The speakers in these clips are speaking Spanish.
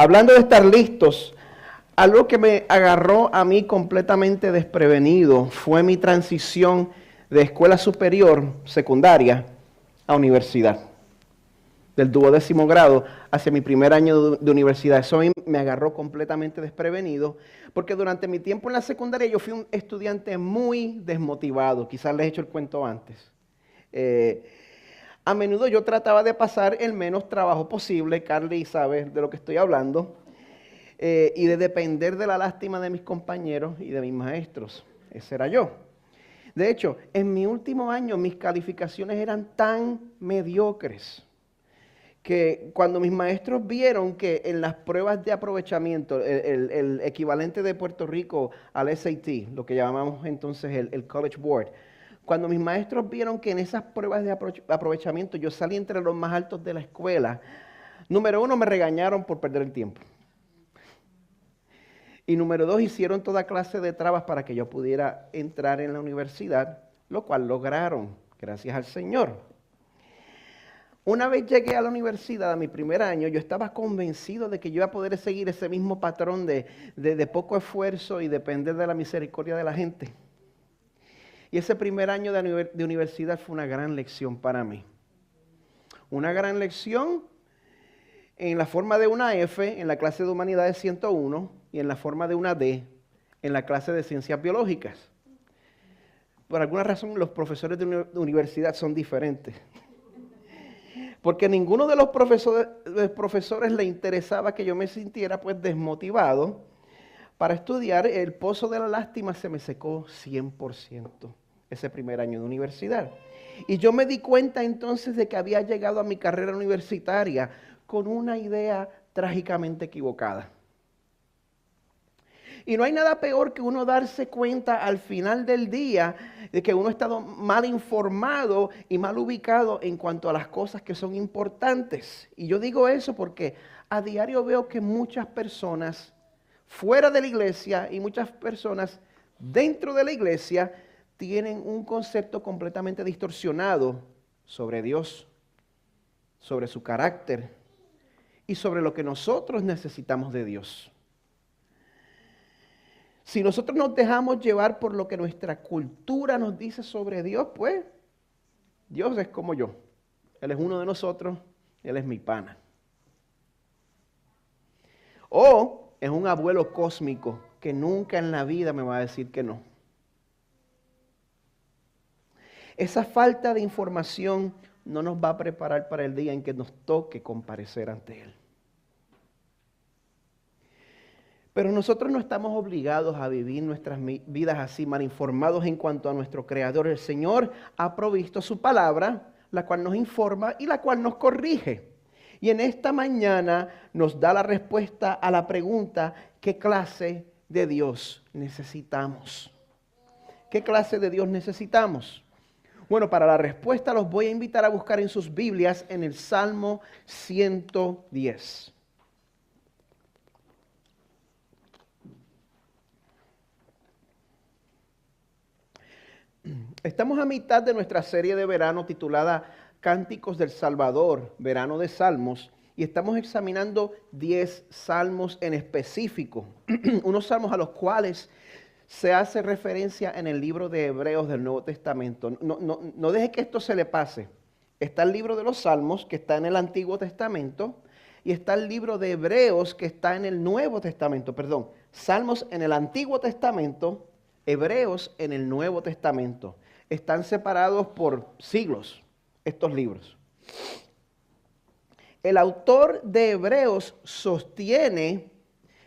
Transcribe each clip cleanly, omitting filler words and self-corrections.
Hablando de estar listos, algo que me agarró a mí completamente desprevenido fue mi transición de escuela superior, secundaria, a universidad. Del 12º grado hacia mi primer año de universidad. Eso a mí me agarró completamente desprevenido, porque durante mi tiempo en la secundaria yo fui un estudiante muy desmotivado. Quizás les he hecho el cuento antes. A menudo yo trataba de pasar el menos trabajo posible, Carly sabe de lo que estoy hablando, y de depender de la lástima de mis compañeros y de mis maestros. Ese era yo. De hecho, en mi último año mis calificaciones eran tan mediocres que cuando mis maestros vieron que en las pruebas de aprovechamiento, el equivalente de Puerto Rico al SAT, lo que llamamos entonces el College Board, cuando mis maestros vieron que en esas pruebas de aprovechamiento yo salí entre los más altos de la escuela, número 1, me regañaron por perder el tiempo. Y número 2, hicieron toda clase de trabas para que yo pudiera entrar en la universidad, lo cual lograron, gracias al Señor. Una vez llegué a la universidad, a mi primer año, yo estaba convencido de que yo iba a poder seguir ese mismo patrón de poco esfuerzo y depender de la misericordia de la gente. Y ese primer año de universidad fue una gran lección para mí. Una gran lección en la forma de una F en la clase de Humanidades 101 y en la forma de una D en la clase de Ciencias Biológicas. Por alguna razón los profesores de universidad son diferentes. Porque ninguno de los profesores le interesaba que yo me sintiera pues desmotivado para estudiar. El pozo de la lástima se me secó 100% ese primer año de universidad. Y yo me di cuenta entonces de que había llegado a mi carrera universitaria con una idea trágicamente equivocada. Y no hay nada peor que uno darse cuenta al final del día de que uno ha estado mal informado y mal ubicado en cuanto a las cosas que son importantes. Y yo digo eso porque a diario veo que muchas personas fuera de la iglesia y muchas personas dentro de la iglesia tienen un concepto completamente distorsionado sobre Dios, sobre su carácter y sobre lo que nosotros necesitamos de Dios. Si nosotros nos dejamos llevar por lo que nuestra cultura nos dice sobre Dios, pues Dios es como yo. Él es uno de nosotros, Él es mi pana. O es un abuelo cósmico que nunca en la vida me va a decir que no. Esa falta de información no nos va a preparar para el día en que nos toque comparecer ante Él. Pero nosotros no estamos obligados a vivir nuestras vidas así, mal informados en cuanto a nuestro Creador. El Señor ha provisto su palabra, la cual nos informa y la cual nos corrige. Y en esta mañana nos da la respuesta a la pregunta, ¿qué clase de Dios necesitamos? ¿Qué clase de Dios necesitamos? Bueno, para la respuesta los voy a invitar a buscar en sus Biblias en el Salmo 110. Estamos a mitad de nuestra serie de verano titulada Cánticos del Salvador, Verano de Salmos, y estamos examinando 10 salmos en específico, unos salmos a los cuales se hace referencia en el libro de Hebreos del Nuevo Testamento. No deje que esto se le pase. Está el libro de los Salmos, que está en el Antiguo Testamento, y está el libro de Hebreos, que está en el Nuevo Testamento. Perdón, Salmos en el Antiguo Testamento, Hebreos en el Nuevo Testamento. Están separados por siglos estos libros. El autor de Hebreos sostiene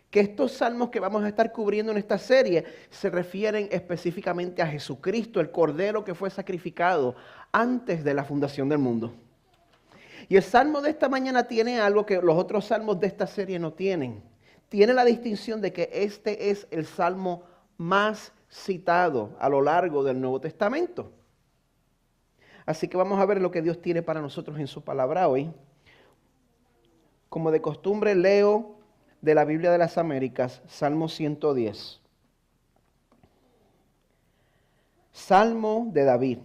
que estos salmos que vamos a estar cubriendo en esta serie se refieren específicamente a Jesucristo, el Cordero que fue sacrificado antes de la fundación del mundo. Y el salmo de esta mañana tiene algo que los otros salmos de esta serie no tienen. Tiene la distinción de que este es el salmo más citado a lo largo del Nuevo Testamento. Así que vamos a ver lo que Dios tiene para nosotros en su palabra hoy. Como de costumbre leo de la Biblia de las Américas, Salmo 110. Salmo de David.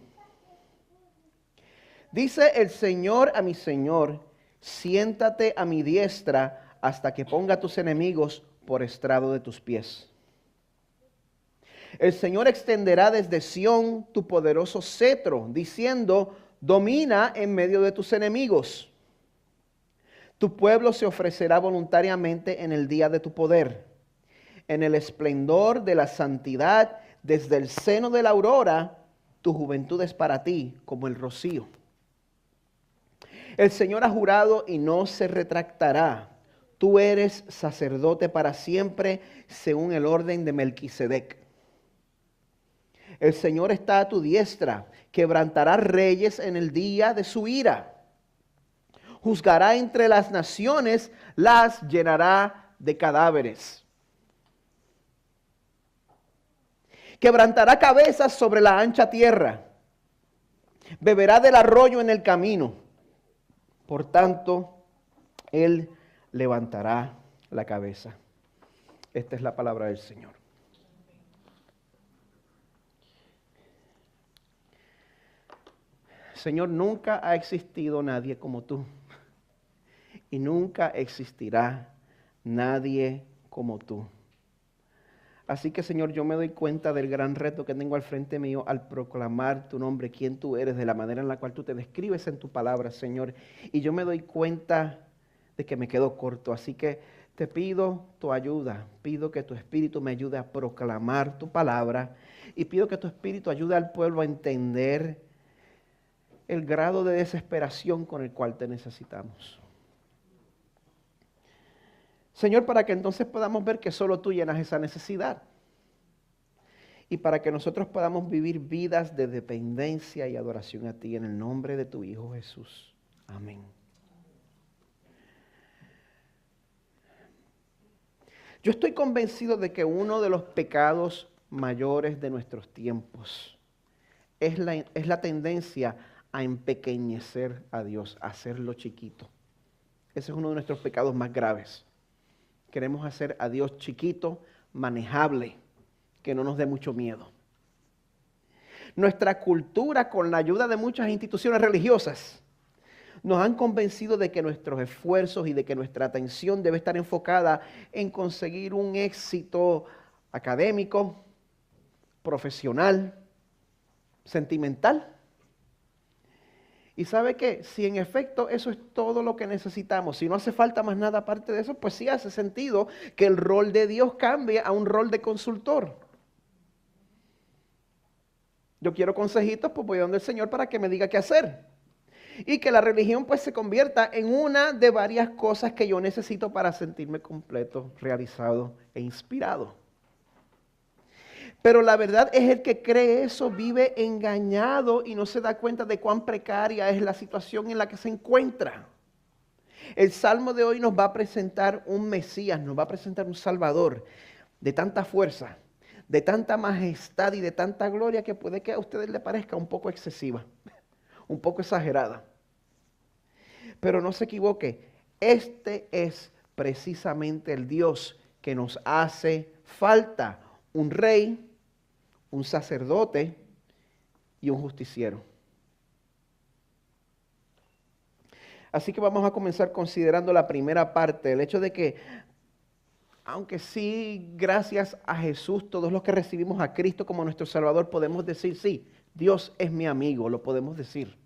Dice el Señor a mi Señor, siéntate a mi diestra hasta que ponga a tus enemigos por estrado de tus pies. El Señor extenderá desde Sión tu poderoso cetro, diciendo, domina en medio de tus enemigos. Tu pueblo se ofrecerá voluntariamente en el día de tu poder. En el esplendor de la santidad, desde el seno de la aurora, tu juventud es para ti como el rocío. El Señor ha jurado y no se retractará. Tú eres sacerdote para siempre, según el orden de Melquisedec. El Señor está a tu diestra, quebrantará reyes en el día de su ira. Juzgará entre las naciones, las llenará de cadáveres. Quebrantará cabezas sobre la ancha tierra. Beberá del arroyo en el camino. Por tanto, Él levantará la cabeza. Esta es la palabra del Señor. Señor, nunca ha existido nadie como tú. Y nunca existirá nadie como tú. Así que, Señor, yo me doy cuenta del gran reto que tengo al frente mío al proclamar tu nombre, quién tú eres, de la manera en la cual tú te describes en tu palabra, Señor. Y yo me doy cuenta de que me quedo corto. Así que te pido tu ayuda. Pido que tu Espíritu me ayude a proclamar tu palabra. Y pido que tu Espíritu ayude al pueblo a entender el grado de desesperación con el cual te necesitamos. Señor, para que entonces podamos ver que solo tú llenas esa necesidad. Y para que nosotros podamos vivir vidas de dependencia y adoración a ti en el nombre de tu Hijo Jesús. Amén. Yo estoy convencido de que uno de los pecados mayores de nuestros tiempos es la tendencia a empequeñecer a Dios, a hacerlo chiquito. Ese es uno de nuestros pecados más graves. Queremos hacer a Dios chiquito, manejable, que no nos dé mucho miedo. Nuestra cultura, con la ayuda de muchas instituciones religiosas, nos han convencido de que nuestros esfuerzos y de que nuestra atención debe estar enfocada en conseguir un éxito académico, profesional, sentimental. Y ¿sabe qué? Si en efecto eso es todo lo que necesitamos, si no hace falta más nada aparte de eso, pues sí hace sentido que el rol de Dios cambie a un rol de consultor. Yo quiero consejitos, pues voy a donde el Señor para que me diga qué hacer. Y que la religión pues se convierta en una de varias cosas que yo necesito para sentirme completo, realizado e inspirado. Pero la verdad es el que cree eso vive engañado y no se da cuenta de cuán precaria es la situación en la que se encuentra. El Salmo de hoy nos va a presentar un Mesías, nos va a presentar un Salvador de tanta fuerza, de tanta majestad y de tanta gloria que puede que a ustedes les parezca un poco excesiva, un poco exagerada. Pero no se equivoque, este es precisamente el Dios que nos hace falta, un rey, un sacerdote y un justiciero. Así que vamos a comenzar considerando la primera parte, el hecho de que, aunque sí, gracias a Jesús, todos los que recibimos a Cristo como nuestro Salvador, podemos decir, sí, Dios es mi amigo, lo podemos decir.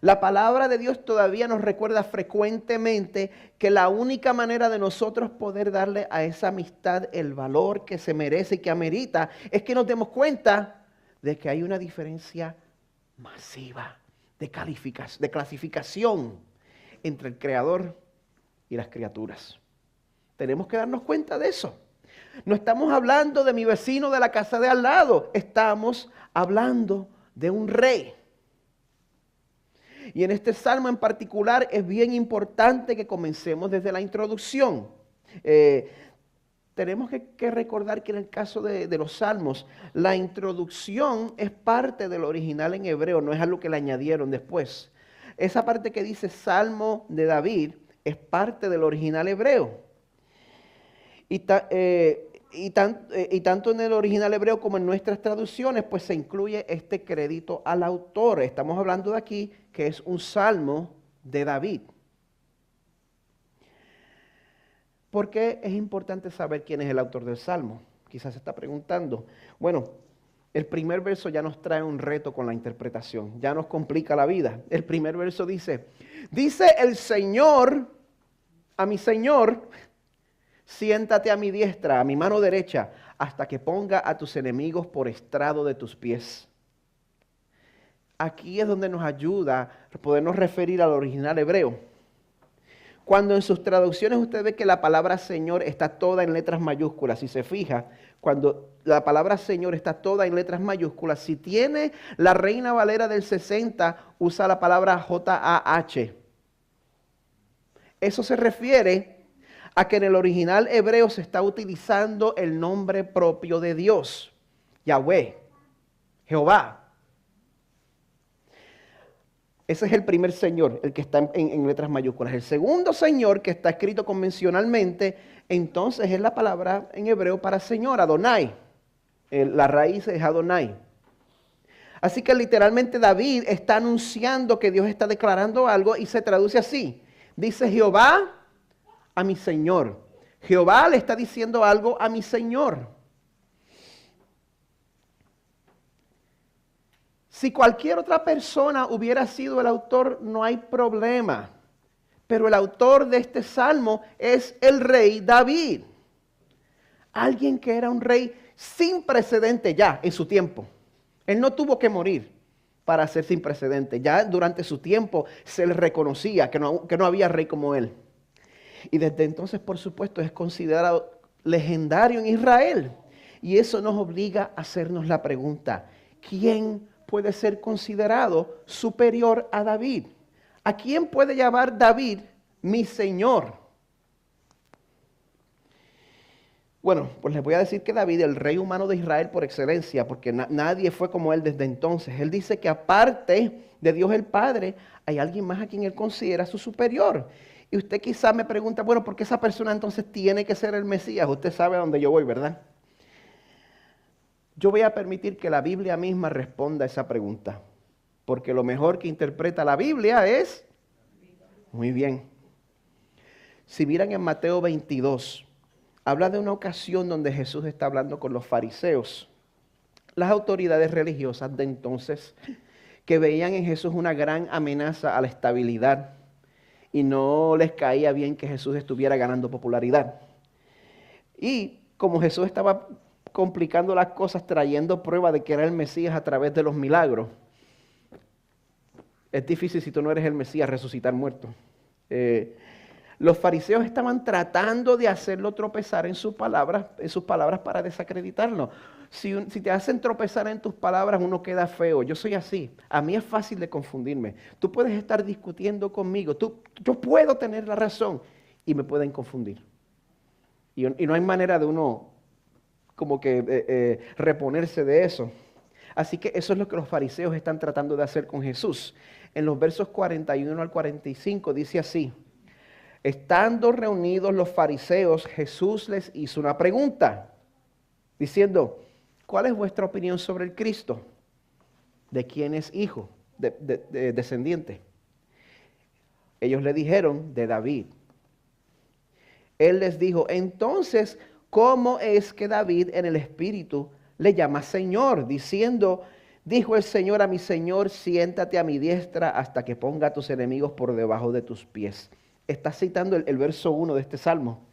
La palabra de Dios todavía nos recuerda frecuentemente que la única manera de nosotros poder darle a esa amistad el valor que se merece y que amerita es que nos demos cuenta de que hay una diferencia masiva de clasificación entre el Creador y las criaturas. Tenemos que darnos cuenta de eso. No estamos hablando de mi vecino de la casa de al lado, estamos hablando de un rey. Y en este salmo en particular es bien importante que comencemos desde la introducción. Tenemos que recordar que en el caso de los salmos, la introducción es parte del original en hebreo, no es algo que le añadieron después. Esa parte que dice Salmo de David es parte del original hebreo. Y tanto en el original hebreo como en nuestras traducciones, pues se incluye este crédito al autor. Estamos hablando de aquí que es un salmo de David. ¿Por qué es importante saber quién es el autor del Salmo? Quizás se está preguntando. Bueno, el primer verso ya nos trae un reto con la interpretación, ya nos complica la vida. El primer verso dice el Señor a mi Señor, siéntate a mi diestra, a mi mano derecha, hasta que ponga a tus enemigos por estrado de tus pies. Aquí es donde nos ayuda a podernos referir al original hebreo. Cuando en sus traducciones usted ve que la palabra Señor está toda en letras mayúsculas, si se fija, cuando la palabra Señor está toda en letras mayúsculas, si tiene la Reina Valera del 60, usa la palabra J-A-H. Eso se refiere a que en el original hebreo se está utilizando el nombre propio de Dios, Yahweh, Jehová. Ese es el primer Señor, el que está en letras mayúsculas. El segundo Señor, que está escrito convencionalmente, entonces es la palabra en hebreo para Señor, Adonai. La raíz es Adonai. Así que literalmente David está anunciando que Dios está declarando algo y se traduce así. Dice Jehová a mi Señor. Jehová le está diciendo algo a mi Señor. Si cualquier otra persona hubiera sido el autor, no hay problema. Pero el autor de este salmo es el rey David. Alguien que era un rey sin precedente ya en su tiempo. Él no tuvo que morir para ser sin precedente. Ya durante su tiempo se le reconocía que no había rey como él. Y desde entonces, por supuesto, es considerado legendario en Israel. Y eso nos obliga a hacernos la pregunta, ¿quién puede ser considerado superior a David? ¿A quién puede llamar David mi Señor? Bueno, pues les voy a decir que David, el rey humano de Israel por excelencia, porque nadie fue como él desde entonces. Él dice que aparte de Dios el Padre, hay alguien más a quien él considera su superior. Y usted quizá me pregunta, bueno, ¿por qué esa persona entonces tiene que ser el Mesías? Usted sabe a dónde yo voy, ¿verdad? Yo voy a permitir que la Biblia misma responda a esa pregunta, porque lo mejor que interpreta la Biblia es, muy bien, si miran en Mateo 22, habla de una ocasión donde Jesús está hablando con los fariseos, las autoridades religiosas de entonces, que veían en Jesús una gran amenaza a la estabilidad y no les caía bien que Jesús estuviera ganando popularidad. Y como Jesús estaba complicando las cosas, trayendo prueba de que era el Mesías a través de los milagros. Es difícil si tú no eres el Mesías resucitar muertos. Los fariseos estaban tratando de hacerlo tropezar en sus palabras para desacreditarlo. Si te hacen tropezar en tus palabras, uno queda feo. Yo soy así. A mí es fácil de confundirme. Tú puedes estar discutiendo conmigo. Yo puedo tener la razón y me pueden confundir. Y no hay manera de uno como que reponerse de eso. Así que eso es lo que los fariseos están tratando de hacer con Jesús. En los versos 41 al 45 dice así: estando reunidos los fariseos, Jesús les hizo una pregunta, diciendo, ¿cuál es vuestra opinión sobre el Cristo? ¿De quién es hijo? Descendiente. Ellos le dijeron, de David. Él les dijo, entonces, ¿cómo es que David en el Espíritu le llama Señor? Diciendo, dijo el Señor a mi Señor, siéntate a mi diestra hasta que ponga a tus enemigos por debajo de tus pies. Está citando el verso 1 de este salmo.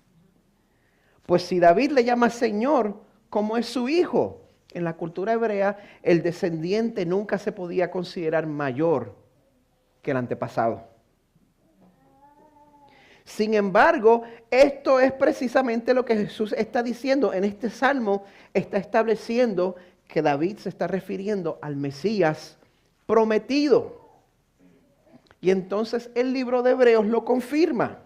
Pues si David le llama Señor, ¿cómo es su hijo? En la cultura hebrea, el descendiente nunca se podía considerar mayor que el antepasado. Sin embargo, esto es precisamente lo que Jesús está diciendo. En este salmo está estableciendo que David se está refiriendo al Mesías prometido. Y entonces el libro de Hebreos lo confirma.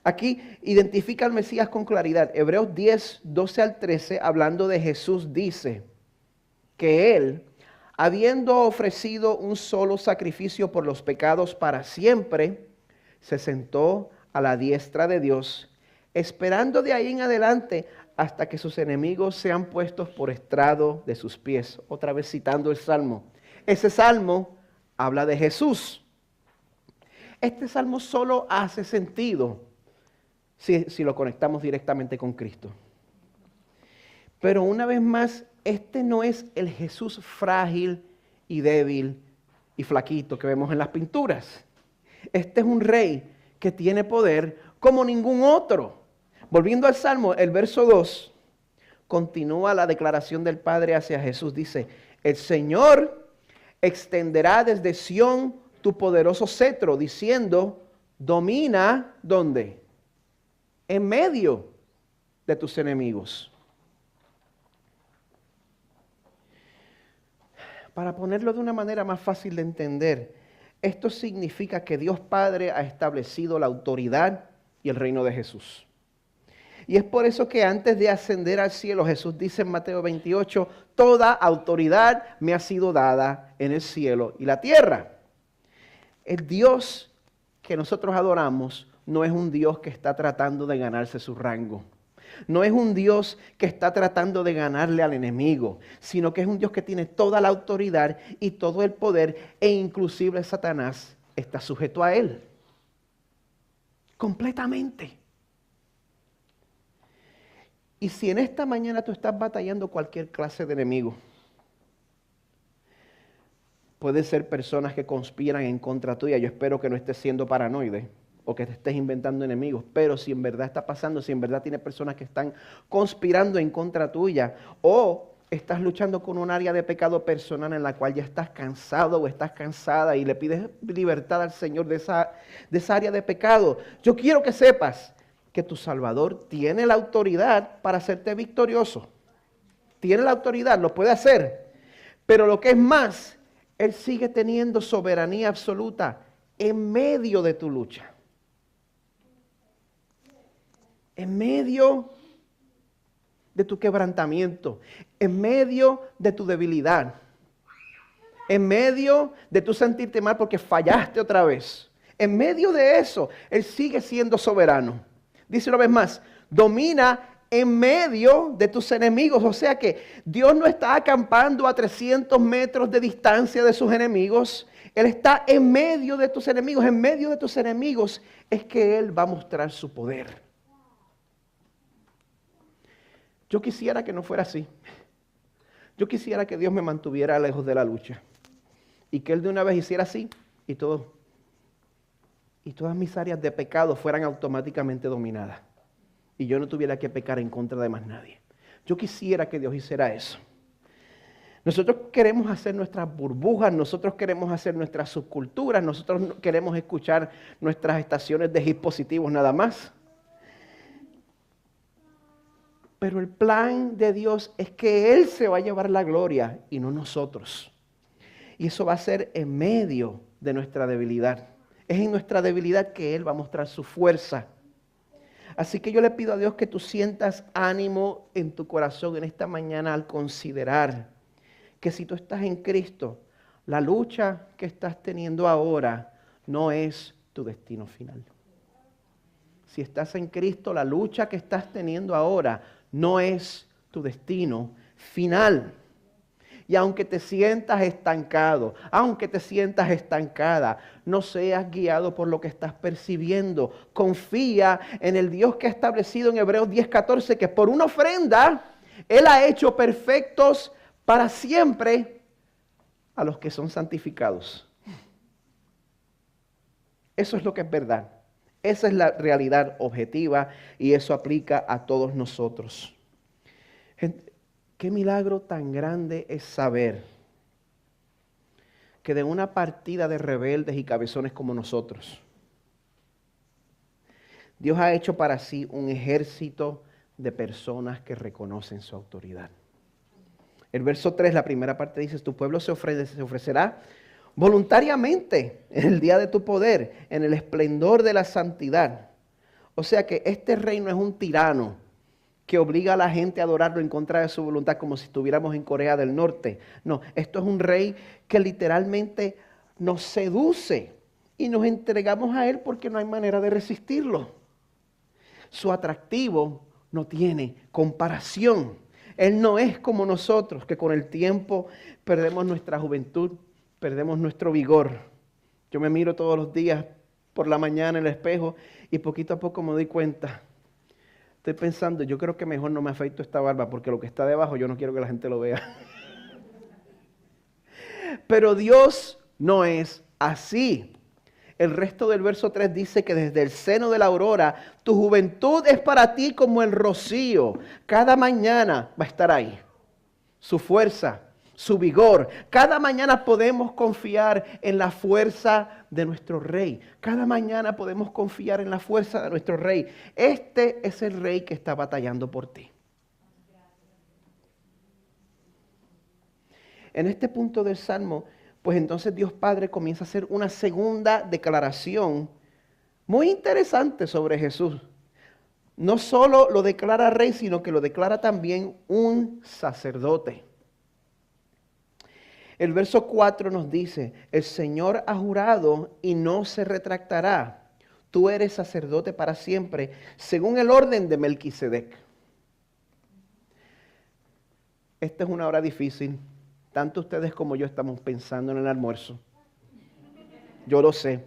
Aquí identifica al Mesías con claridad. Hebreos 10, 12 al 13, hablando de Jesús, dice que Él, habiendo ofrecido un solo sacrificio por los pecados para siempre, se sentó a la diestra de Dios, esperando de ahí en adelante hasta que sus enemigos sean puestos por estrado de sus pies. Otra vez citando el Salmo. Ese Salmo habla de Jesús. Este Salmo solo hace sentido si lo conectamos directamente con Cristo. Pero una vez más, este no es el Jesús frágil y débil y flaquito que vemos en las pinturas. Este es un rey que tiene poder como ningún otro. Volviendo al Salmo, el verso 2, continúa la declaración del Padre hacia Jesús. Dice, el Señor extenderá desde Sión tu poderoso cetro, diciendo, domina, ¿dónde? En medio de tus enemigos. Para ponerlo de una manera más fácil de entender, esto significa que Dios Padre ha establecido la autoridad y el reino de Jesús. Y es por eso que antes de ascender al cielo, Jesús dice en Mateo 28, toda autoridad me ha sido dada en el cielo y la tierra. El Dios que nosotros adoramos no es un Dios que está tratando de ganarse su rango. No es un Dios que está tratando de ganarle al enemigo, sino que es un Dios que tiene toda la autoridad y todo el poder, e inclusive Satanás está sujeto a él. Completamente. Y si en esta mañana tú estás batallando cualquier clase de enemigo, puede ser personas que conspiran en contra tuya. Yo espero que no estés siendo paranoide o que te estés inventando enemigos, pero si en verdad está pasando, si en verdad tienes personas que están conspirando en contra tuya, o estás luchando con un área de pecado personal en la cual ya estás cansado o estás cansada y le pides libertad al Señor de esa área de pecado, yo quiero que sepas que tu Salvador tiene la autoridad para hacerte victorioso. Tiene la autoridad, lo puede hacer, pero lo que es más, Él sigue teniendo soberanía absoluta en medio de tu lucha. En medio de tu quebrantamiento, en medio de tu debilidad, en medio de tu sentirte mal porque fallaste otra vez. En medio de eso, Él sigue siendo soberano. Dice una vez más, domina en medio de tus enemigos. O sea que Dios no está acampando a 300 metros de distancia de sus enemigos. Él está en medio de tus enemigos. En medio de tus enemigos es que Él va a mostrar su poder. Yo quisiera que no fuera así. Yo quisiera que Dios me mantuviera lejos de la lucha. Y que Él de una vez hiciera así y todas mis áreas de pecado fueran automáticamente dominadas. Y yo no tuviera que pecar en contra de más nadie. Yo quisiera que Dios hiciera eso. Nosotros queremos hacer nuestras burbujas, nosotros queremos hacer nuestras subculturas, nosotros queremos escuchar nuestras estaciones de hits positivos nada más. Pero el plan de Dios es que Él se va a llevar la gloria y no nosotros. Y eso va a ser en medio de nuestra debilidad. Es en nuestra debilidad que Él va a mostrar su fuerza. Así que yo le pido a Dios que tú sientas ánimo en tu corazón en esta mañana al considerar que si tú estás en Cristo, la lucha que estás teniendo ahora no es tu destino final. Si estás en Cristo, la lucha que estás teniendo ahora no es tu destino final. Y aunque te sientas estancado, aunque te sientas estancada, no seas guiado por lo que estás percibiendo. Confía en el Dios que ha establecido en Hebreos 10:14 que por una ofrenda Él ha hecho perfectos para siempre a los que son santificados. Eso es lo que es verdad. Esa es la realidad objetiva y eso aplica a todos nosotros. Gente, qué milagro tan grande es saber que de una partida de rebeldes y cabezones como nosotros, Dios ha hecho para sí un ejército de personas que reconocen su autoridad. El verso 3, la primera parte dice, tu pueblo se ofrecerá voluntariamente en el día de tu poder, en el esplendor de la santidad. O sea que este rey no es un tirano que obliga a la gente a adorarlo en contra de su voluntad como si estuviéramos en Corea del Norte. No, esto es un rey que literalmente nos seduce y nos entregamos a él porque no hay manera de resistirlo. Su atractivo no tiene comparación. Él no es como nosotros, que con el tiempo perdemos nuestra juventud, perdemos nuestro vigor. Yo me miro todos los días por la mañana en el espejo y poquito a poco me doy cuenta. Estoy pensando, yo creo que mejor no me afeito esta barba porque lo que está debajo yo no quiero que la gente lo vea. Pero Dios no es así. El resto del verso 3 dice que desde el seno de la aurora, tu juventud es para ti como el rocío. Cada mañana va a estar ahí. Su fuerza, su vigor. Cada mañana podemos confiar en la fuerza de nuestro Rey. Cada mañana podemos confiar en la fuerza de nuestro Rey. Este es el Rey que está batallando por ti. En este punto del Salmo, pues entonces Dios Padre comienza a hacer una segunda declaración muy interesante sobre Jesús. No solo lo declara rey, sino que lo declara también un sacerdote. El verso 4 nos dice, el Señor ha jurado y no se retractará. Tú eres sacerdote para siempre, según el orden de Melquisedec. Esta es una hora difícil. Tanto ustedes como yo estamos pensando en el almuerzo. Yo lo sé.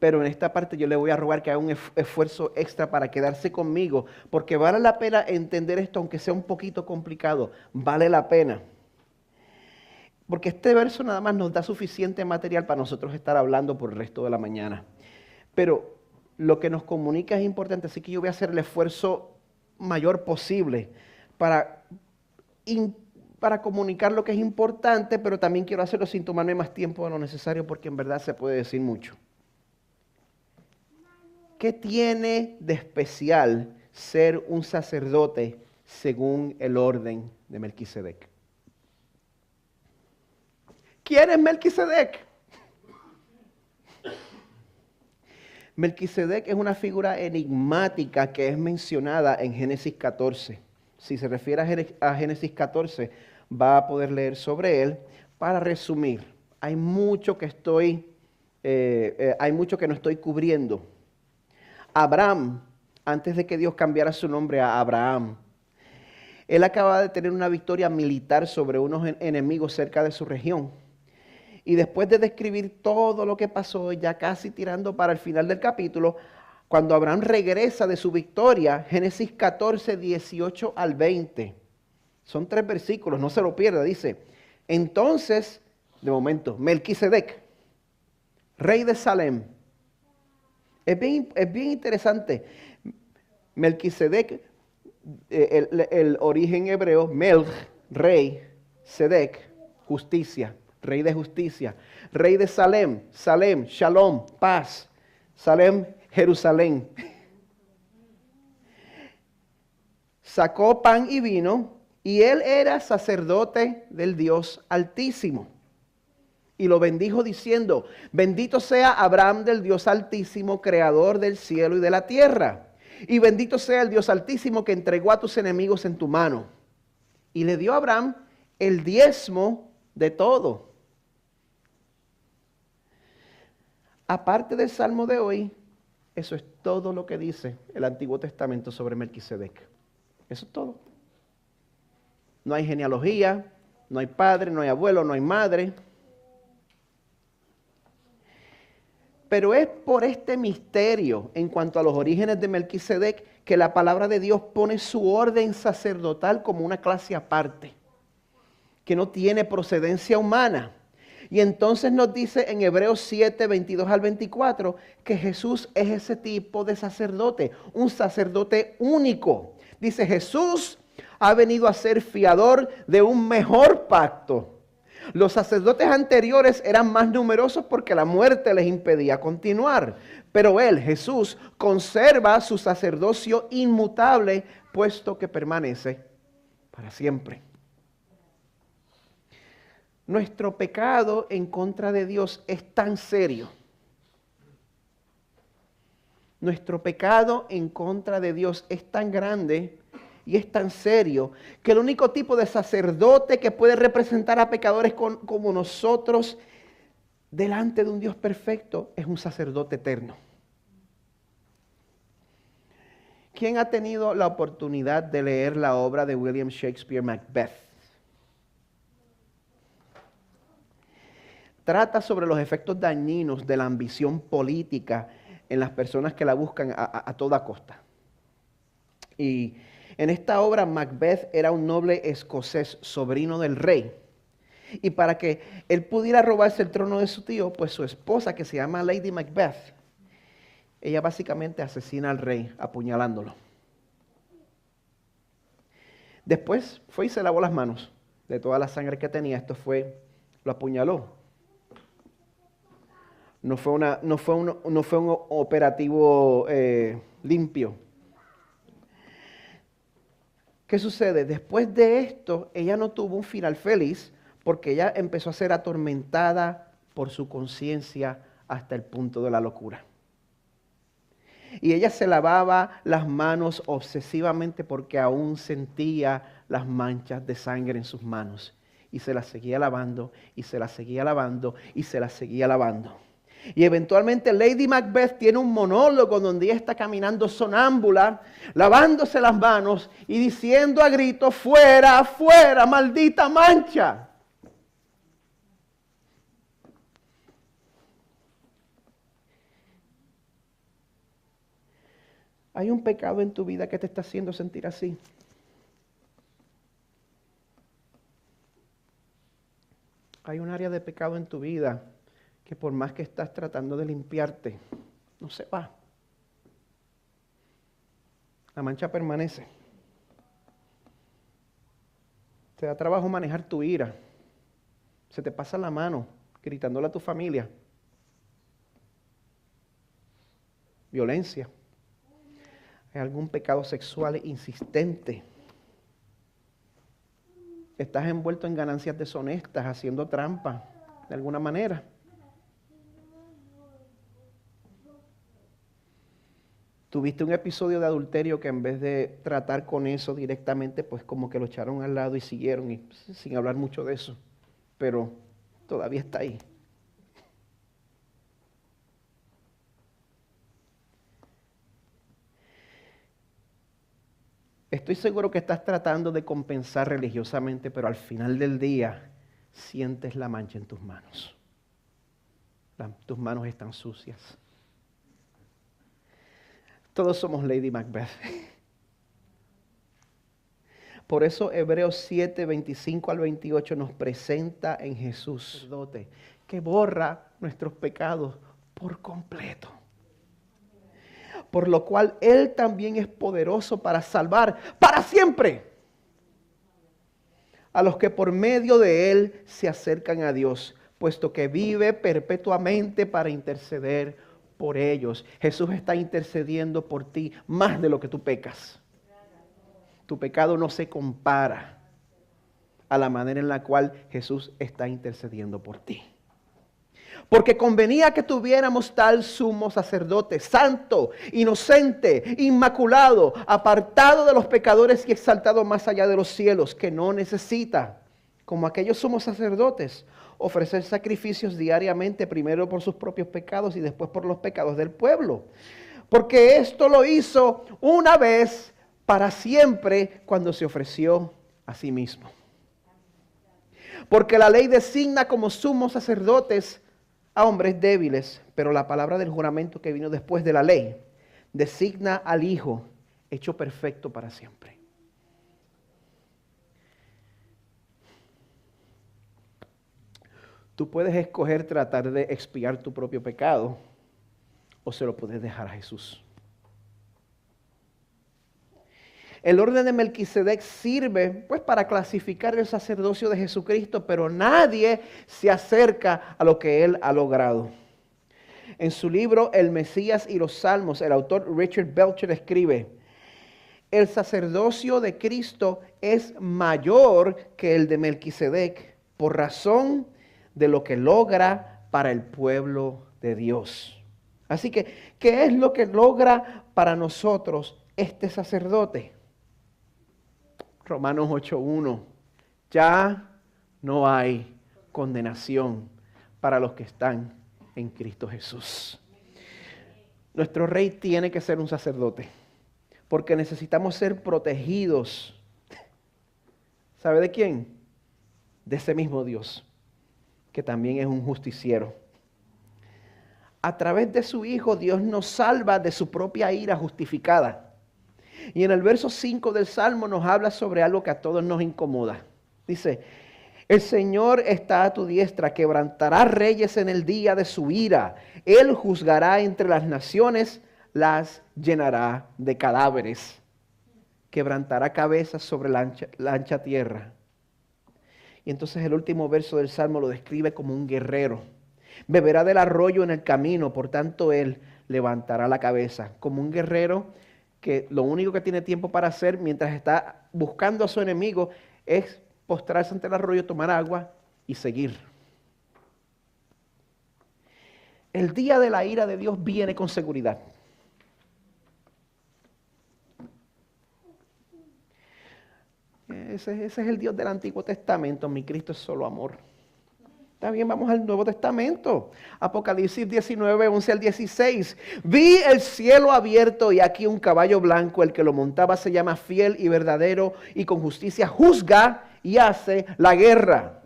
Pero en esta parte yo le voy a rogar que haga un esfuerzo extra para quedarse conmigo, porque vale la pena entender esto, aunque sea un poquito complicado. Vale la pena. Porque este verso nada más nos da suficiente material para nosotros estar hablando por el resto de la mañana. Pero lo que nos comunica es importante, así que yo voy a hacer el esfuerzo mayor posible para comunicar lo que es importante, pero también quiero hacerlo sin tomarme más tiempo de lo necesario, porque en verdad se puede decir mucho. ¿Qué tiene de especial ser un sacerdote según el orden de Melquisedec? ¿Quién es Melquisedec? Melquisedec es una figura enigmática que es mencionada en Génesis 14. Si se refiere a Génesis 14, va a poder leer sobre él. Para resumir, hay mucho que no estoy cubriendo. Abraham, antes de que Dios cambiara su nombre a Abraham, él acaba de tener una victoria militar sobre unos enemigos cerca de su región. Y después de describir todo lo que pasó, ya casi tirando para el final del capítulo, cuando Abraham regresa de su victoria, Génesis 14, 18 al 20. Son 3 versículos, no se lo pierda, dice. Entonces, de momento, Melquisedec, rey de Salem. Es bien interesante. Melquisedec, el origen hebreo, Melch, rey, Sedec, justicia, rey de justicia. Rey de Salem, Salem, Shalom, paz. Salem, Jerusalén. Sacó pan y vino, y él era sacerdote del Dios Altísimo. Y lo bendijo diciendo, bendito sea Abraham del Dios Altísimo, creador del cielo y de la tierra. Y bendito sea el Dios Altísimo que entregó a tus enemigos en tu mano. Y le dio a Abraham el diezmo de todo. Aparte del Salmo de hoy, eso es todo lo que dice el Antiguo Testamento sobre Melquisedec. Eso es todo. No hay genealogía, no hay padre, no hay abuelo, no hay madre. Pero es por este misterio en cuanto a los orígenes de Melquisedec que la palabra de Dios pone su orden sacerdotal como una clase aparte, que no tiene procedencia humana. Y entonces nos dice en Hebreos 7, 22 al 24, que Jesús es ese tipo de sacerdote, un sacerdote único. Dice, Jesús ha venido a ser fiador de un mejor pacto. Los sacerdotes anteriores eran más numerosos porque la muerte les impedía continuar. Pero él, Jesús, conserva su sacerdocio inmutable, puesto que permanece para siempre. Nuestro pecado en contra de Dios es tan serio. Nuestro pecado en contra de Dios es tan grande y es tan serio que el único tipo de sacerdote que puede representar a pecadores como nosotros delante de un Dios perfecto es un sacerdote eterno. ¿Quién ha tenido la oportunidad de leer la obra de William Shakespeare, Macbeth? trata sobre los efectos dañinos de la ambición política en las personas que la buscan a toda costa. Y en esta obra, Macbeth era un noble escocés, sobrino del rey. Y para que él pudiera robarse el trono de su tío, pues su esposa, que se llama Lady Macbeth, ella básicamente asesina al rey apuñalándolo. Después fue y se lavó las manos de toda la sangre que tenía. Lo apuñaló. No fue un operativo limpio. ¿Qué sucede? Después de esto, ella no tuvo un final feliz porque ella empezó a ser atormentada por su conciencia hasta el punto de la locura. Y ella se lavaba las manos obsesivamente porque aún sentía las manchas de sangre en sus manos. Y se las seguía lavando, y se las seguía lavando, y se las seguía lavando. Y eventualmente Lady Macbeth tiene un monólogo donde ella está caminando sonámbula, lavándose las manos y diciendo a gritos, fuera, fuera, maldita mancha. ¿Hay un pecado en tu vida que te está haciendo sentir así? Hay un área de pecado en tu vida que por más que estás tratando de limpiarte, no se va. La mancha permanece. Te da trabajo manejar tu ira. Se te pasa la mano gritándole a tu familia. Violencia. Hay algún pecado sexual insistente. Estás envuelto en ganancias deshonestas, haciendo trampa de alguna manera. Tuviste un episodio de adulterio que en vez de tratar con eso directamente, pues como que lo echaron al lado y siguieron, y sin hablar mucho de eso. Pero todavía está ahí. Estoy seguro que estás tratando de compensar religiosamente, pero al final del día sientes la mancha en tus manos. Tus manos están sucias. Todos somos Lady Macbeth. Por eso Hebreos 7, 25 al 28 nos presenta en Jesús, sacerdote, que borra nuestros pecados por completo. Por lo cual Él también es poderoso para salvar para siempre a los que por medio de Él se acercan a Dios, puesto que vive perpetuamente para interceder por ellos. Jesús está intercediendo por ti más de lo que tú pecas. Tu pecado no se compara a la manera en la cual Jesús está intercediendo por ti. Porque convenía que tuviéramos tal sumo sacerdote, santo, inocente, inmaculado, apartado de los pecadores y exaltado más allá de los cielos, que no necesita, como aquellos sumos sacerdotes, ofrecer sacrificios diariamente, primero por sus propios pecados y después por los pecados del pueblo. Porque esto lo hizo una vez para siempre cuando se ofreció a sí mismo. Porque la ley designa como sumos sacerdotes a hombres débiles, pero la palabra del juramento que vino después de la ley designa al Hijo hecho perfecto para siempre. Tú puedes escoger tratar de expiar tu propio pecado o se lo puedes dejar a Jesús. El orden de Melquisedec sirve pues para clasificar el sacerdocio de Jesucristo, pero nadie se acerca a lo que Él ha logrado. En su libro El Mesías y los Salmos, el autor Richard Belcher escribe: el sacerdocio de Cristo es mayor que el de Melquisedec por razón de lo que logra para el pueblo de Dios. Así que, ¿qué es lo que logra para nosotros este sacerdote? Romanos 8:1, ya no hay condenación para los que están en Cristo Jesús. Nuestro rey tiene que ser un sacerdote, porque necesitamos ser protegidos. ¿Sabe de quién? De ese mismo Dios. que también es un justiciero. A través de su Hijo, Dios nos salva de su propia ira justificada. Y en el verso 5 del Salmo nos habla sobre algo que a todos nos incomoda. Dice, el Señor está a tu diestra, quebrantará reyes en el día de su ira. Él juzgará entre las naciones, las llenará de cadáveres. Quebrantará cabezas sobre la ancha tierra. Y entonces el último verso del Salmo lo describe como un guerrero. Beberá del arroyo en el camino, por tanto él levantará la cabeza. Como un guerrero que lo único que tiene tiempo para hacer mientras está buscando a su enemigo es postrarse ante el arroyo, tomar agua y seguir. El día de la ira de Dios viene con seguridad. Ese es el Dios del Antiguo Testamento. Mi Cristo es solo amor. Está bien, vamos al Nuevo Testamento. Apocalipsis 19, 11 al 16. Vi el cielo abierto y aquí un caballo blanco. El que lo montaba se llama Fiel y Verdadero y con justicia juzga y hace la guerra.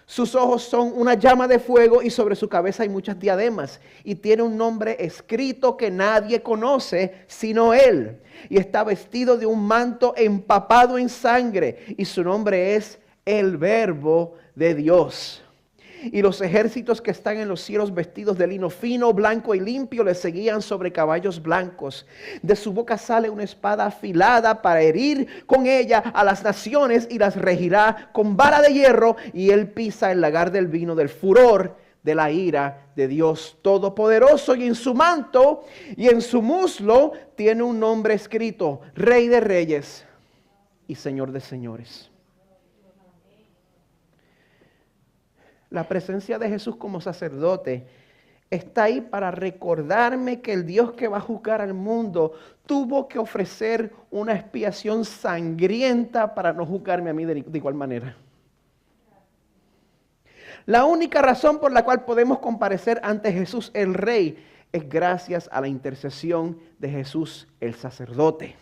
Sus ojos son una llama de fuego y sobre su cabeza hay muchas diademas. Y tiene un nombre escrito que nadie conoce sino él. Y está vestido de un manto empapado en sangre. Y su nombre es el Verbo de Dios. Y los ejércitos que están en los cielos vestidos de lino fino, blanco y limpio le seguían sobre caballos blancos. De su boca sale una espada afilada para herir con ella a las naciones y las regirá con vara de hierro. Y él pisa el lagar del vino del furor de la ira de Dios Todopoderoso. Y en su manto y en su muslo tiene un nombre escrito: Rey de Reyes y Señor de Señores. La presencia de Jesús como sacerdote está ahí para recordarme que el Dios que va a juzgar al mundo tuvo que ofrecer una expiación sangrienta para no juzgarme a mí de igual manera. La única razón por la cual podemos comparecer ante Jesús el Rey es gracias a la intercesión de Jesús el sacerdote.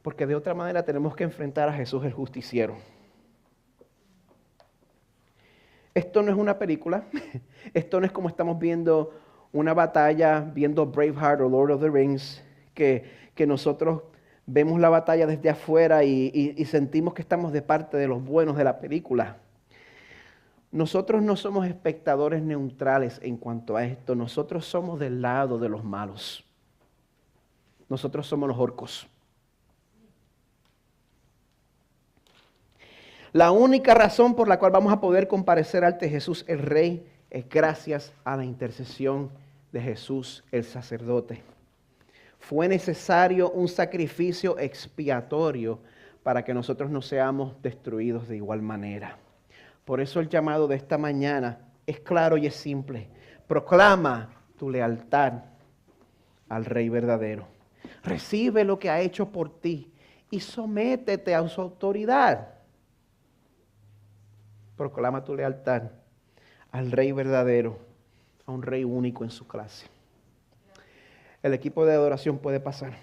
Porque de otra manera tenemos que enfrentar a Jesús el justiciero. Esto no es una película, esto no es como estamos viendo una batalla, viendo Braveheart o Lord of the Rings, que nosotros vemos la batalla desde afuera y sentimos que estamos de parte de los buenos de la película. Nosotros no somos espectadores neutrales en cuanto a esto, nosotros somos del lado de los malos. Nosotros somos los orcos. La única razón por la cual vamos a poder comparecer ante Jesús el Rey es gracias a la intercesión de Jesús el sacerdote. Fue necesario un sacrificio expiatorio para que nosotros no seamos destruidos de igual manera. Por eso el llamado de esta mañana es claro y es simple. Proclama tu lealtad al Rey verdadero. Recibe lo que ha hecho por ti y sométete a su autoridad. Proclama tu lealtad al Rey verdadero, a un Rey único en su clase. El equipo de adoración puede pasar.